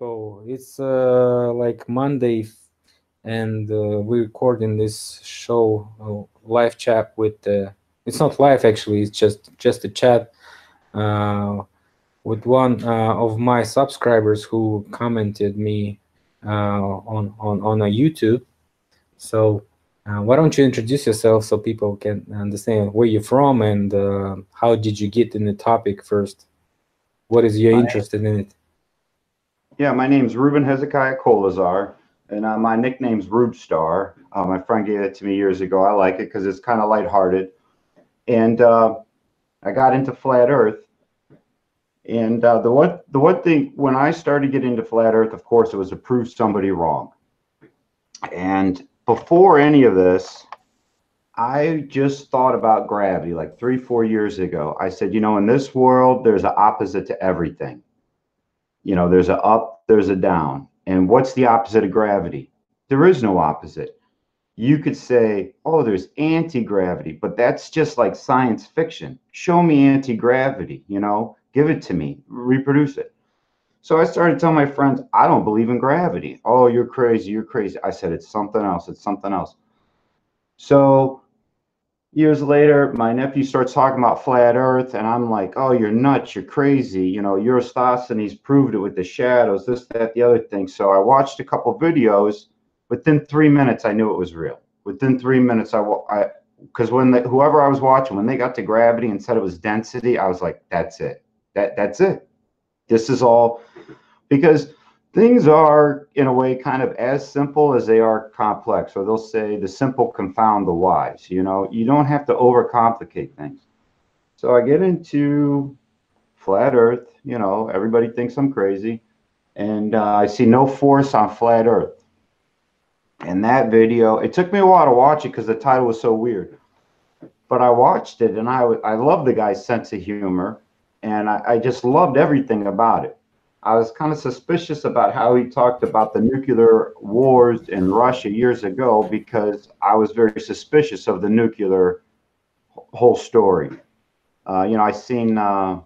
people. It's like Monday, and we're recording this show live chat with. It's not live actually. It's just a chat with one of my subscribers who commented me on a YouTube. So why don't you introduce yourself so people can understand where you're from and how did you get in the topic first? What is your My interest in it? Yeah, my name's Ruben Hezekiah Kolazar, and my nickname's Rube Star. My friend gave it to me years ago. I like it because it's kind of lighthearted. And I got into flat Earth. And the one thing when I started getting into flat Earth, of course, it was to prove somebody wrong. And before any of this, I just thought about gravity like 3, 4 years ago. I said, in this world, there's an opposite to everything. There's a up, there's a down. And what's the opposite of gravity? There is no opposite. You could say, oh, there's anti-gravity, but that's just like science fiction. Show me anti-gravity, give it to me, reproduce it. So I started telling my friends, I don't believe in gravity. Oh, you're crazy, you're crazy. I said, it's something else, it's something else. So years later, my nephew starts talking about flat Earth, and I'm like, "Oh, you're nuts! You're crazy! Eurosthenes proved it with the shadows, this, that, the other thing." So I watched a couple videos. Within 3 minutes, I knew it was real. Within 3 minutes, because whoever I was watching, when they got to gravity and said it was density, I was like, "That's it. That's it. This is all." Because things are in a way kind of as simple as they are complex, or they'll say the simple confound the wise. You don't have to overcomplicate things. So I get into flat earth. Everybody thinks I'm crazy, and I see no force on flat earth. And that video, it took me a while to watch it because the title was so weird, but I watched it, and I love the guy's sense of humor, and I just loved everything about it. I was kind of suspicious about how he talked about the nuclear wars in Russia years ago because I was very suspicious of the nuclear whole story. I seen I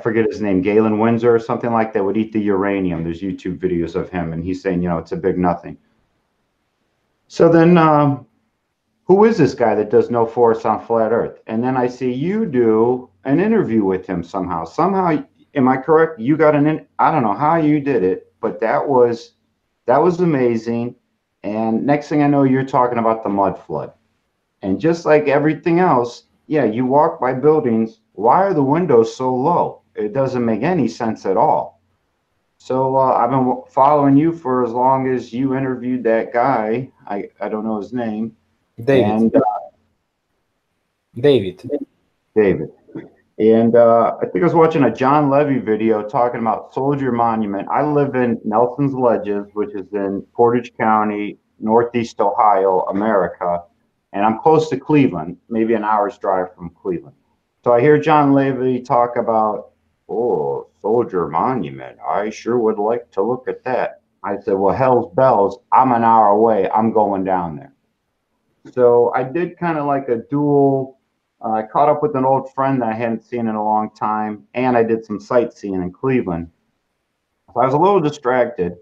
forget his name, Galen Windsor or something like that would eat the uranium. There's YouTube videos of him, and he's saying, it's a big nothing. So then, who is this guy that does no force on flat Earth? And then I see you do an interview with him somehow. Somehow, am I correct? You got I don't know how you did it, but that was amazing. And next thing I know, you're talking about the mud flood. And just like everything else, yeah, you walk by buildings. Why are the windows so low? It doesn't make any sense at all. So I've been following you for as long as you interviewed that guy. I don't know his name. David. And David. David. And I think I was watching a John Levy video talking about Soldier Monument. I live in Nelson's Ledges, which is in Portage County, Northeast Ohio, America. And I'm close to Cleveland, maybe an hour's drive from Cleveland. So I hear John Levy talk about, oh, Soldier Monument. I sure would like to look at that. I said, well, hell's bells. I'm an hour away. I'm going down there. So I did kind of like a dual. I caught up with an old friend that I hadn't seen in a long time, and I did some sightseeing in Cleveland. So I was a little distracted.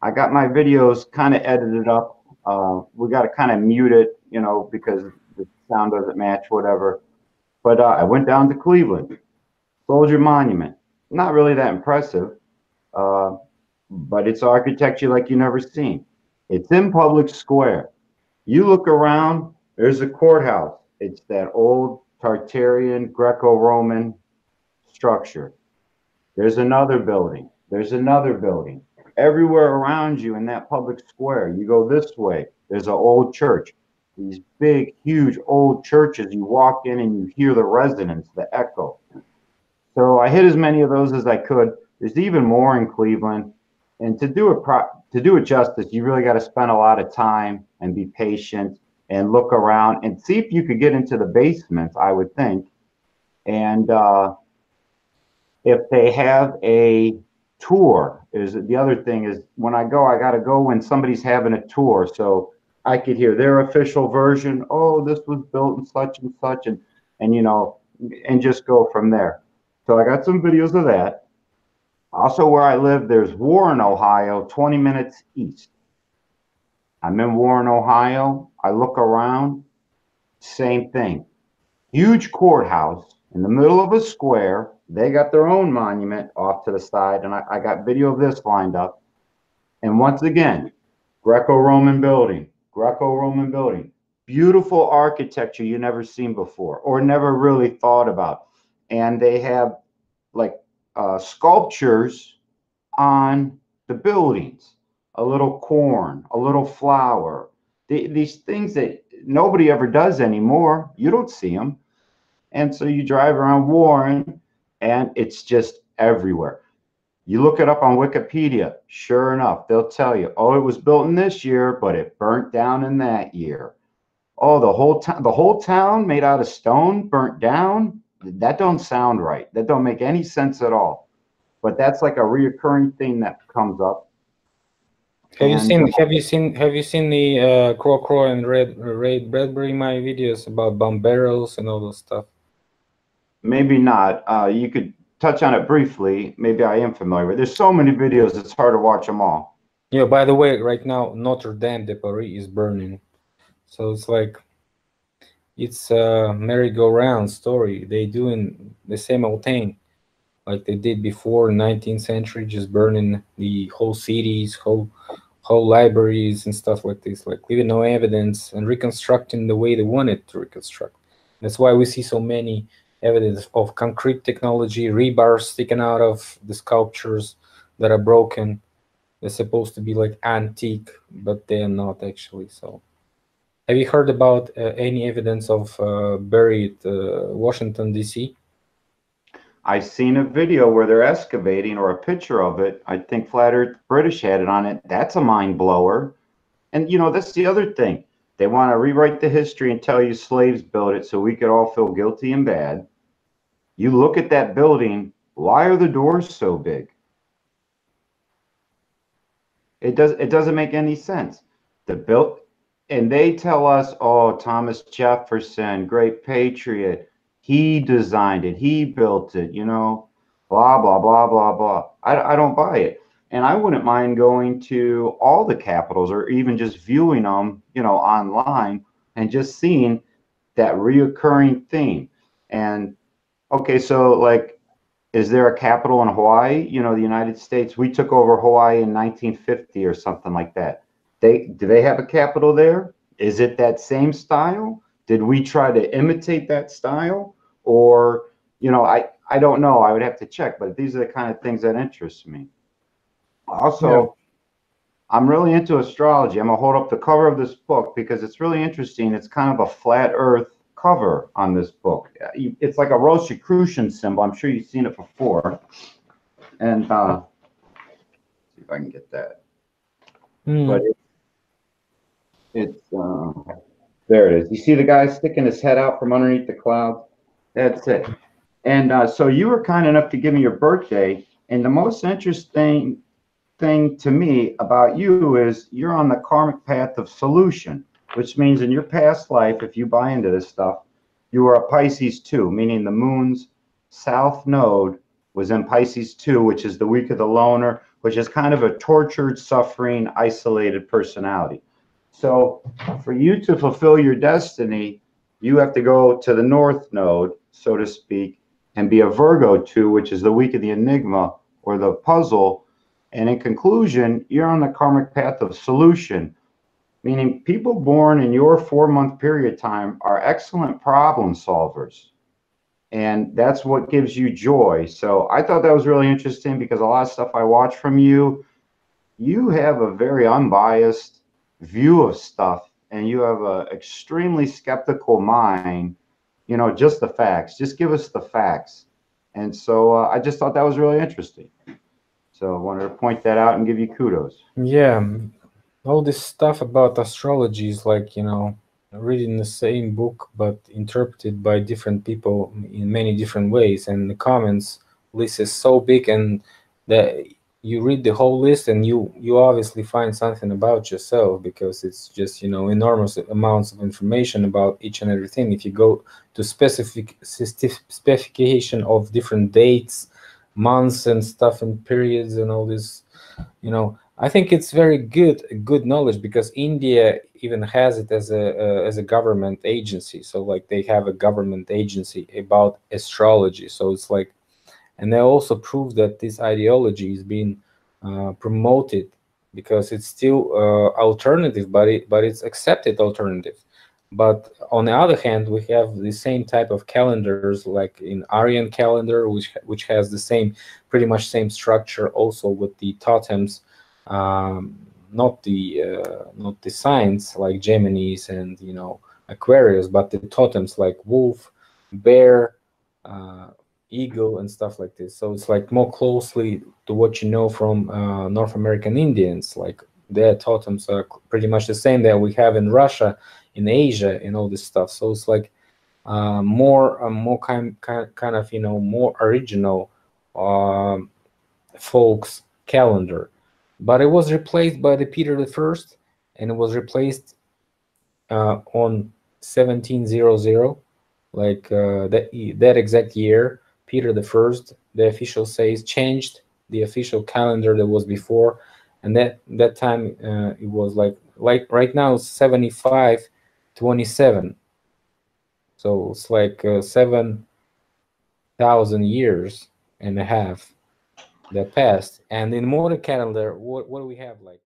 I got my videos kind of edited up. We got to kind of mute it, because the sound doesn't match, whatever. But I went down to Cleveland, Soldier Monument. Not really that impressive, uh, but it's architecture like you never seen. It's in public square. You look around, there's a courthouse. It's that old Tartarian Greco-Roman structure. There's another building. There's another building. Everywhere around you in that public square, you go this way, there's an old church. These big, huge old churches, you walk in and you hear the resonance, the echo. So I hit as many of those as I could. There's even more in Cleveland. And to do it justice, you really got to spend a lot of time and be patient and look around and see if you could get into the basements, I would think. And if they have a tour, is the other thing is when I go, I got to go when somebody's having a tour. So I could hear their official version. Oh, this was built in such and such, and and just go from there. So I got some videos of that. Also, where I live, there's Warren, Ohio, 20 minutes east. I'm in Warren, Ohio. I look around, same thing. Huge courthouse in the middle of a square. They got their own monument off to the side, and I got video of this lined up. And once again, Greco-Roman building, Greco-Roman building. Beautiful architecture you never seen before or never really thought about. And they have like sculptures on the buildings, a little corn, a little flower, these things that nobody ever does anymore. You don't see them. And so you drive around Warren and it's just everywhere. You look it up on Wikipedia, sure enough, they'll tell you, oh, it was built in this year, but it burnt down in that year. Oh, the whole town made out of stone burnt down. That don't sound right. That don't make any sense at all. But that's like a reoccurring thing that comes up. Have you seen the Crow and Ray Bradbury my videos about bomb barrels and all those stuff? Maybe not. You could touch on it briefly. Maybe I am familiar with. There's so many videos, it's hard to watch them all. Yeah, by the way, right now Notre Dame de Paris is burning. So it's like, it's a merry-go-round story. They doing the same old thing like they did before in 19th century, just burning the whole cities, whole libraries and stuff like this, like leaving no evidence and reconstructing the way they wanted to reconstruct. That's why we see so many evidence of concrete technology, rebars sticking out of the sculptures that are broken. They're supposed to be like antique, but they're not actually. So have you heard about any evidence of buried Washington, D.C.? I've seen a video where they're excavating, or a picture of it. I think Flat Earth British had it on it. That's a mind blower. And, you know, that's the other thing. They want to rewrite the history and tell you slaves built it so we could all feel guilty and bad. You look at that building, why are the doors so big? It doesn't make any sense. And they tell us, oh, Thomas Jefferson, great patriot, he designed it, he built it, you know, blah, blah, blah, blah, blah. I don't buy it. And I wouldn't mind going to all the capitals or even just viewing them, you know, online and just seeing that reoccurring theme. And okay, so like, is there a capital in Hawaii? You know, the United States, we took over Hawaii in 1950 or something like that. Do they have a capital there? Is it that same style? Did we try to imitate that style? Or, you know, I don't know. I would have to check, but these are the kind of things that interest me. Also, yeah. I'm really into astrology. I'm going to hold up the cover of this book because it's really interesting. It's kind of a flat earth cover on this book. It's like a Rosicrucian symbol. I'm sure you've seen it before. And see if I can get that. But it's there it is. You see the guy sticking his head out from underneath the clouds? That's it. And so you were kind enough to give me your birthday. And the most interesting thing to me about you is you're on the karmic path of solution, which means in your past life, if you buy into this stuff, you were a Pisces 2, meaning the moon's south node was in Pisces 2, which is the week of the loner, which is kind of a tortured, suffering, isolated personality. So for you to fulfill your destiny, you have to go to the north node, so to speak, and be a Virgo 2, which is the week of the enigma or the puzzle. And in conclusion, you're on the karmic path of solution, meaning people born in your 4-month period time are excellent problem solvers. And that's what gives you joy. So I thought that was really interesting because a lot of stuff I watch from you, you have a very unbiased view of stuff and you have an extremely skeptical mind, you know, just the facts. Just give us the facts. And so I just thought that was really interesting. So I wanted to point that out and give you kudos. Yeah, all this stuff about astrology is like, you know, reading the same book but interpreted by different people in many different ways. And the comments list is so big, and that you read the whole list and you obviously find something about yourself, because it's just, you know, enormous amounts of information about each and everything. If you go to specification of different dates, months and stuff and periods and all this, you know. I think it's very good knowledge, because India even has it as a government agency. So like they have a government agency about astrology. So it's like, and they also prove that this ideology is being promoted, because it's still alternative, but it's accepted alternative. But on the other hand, we have the same type of calendars, like in Aryan calendar, which has the same, pretty much same structure, also with the totems, not the signs like Geminis and, you know, Aquarius, but the totems like wolf, bear, uh, eagle, and stuff like this. So it's like more closely to what you know from North American Indians. Like their totems are pretty much the same that we have in Russia, in Asia, and all this stuff. So it's like more kind of, you know, more original um folks calendar. But it was replaced by the Peter the First, and it was replaced on 1700, like that exact year. Peter the First, the official says, changed the official calendar that was before, and that time it was like right now it's 7527. So it's like 7,000 years and a half that passed. And in modern calendar, what do we have? Like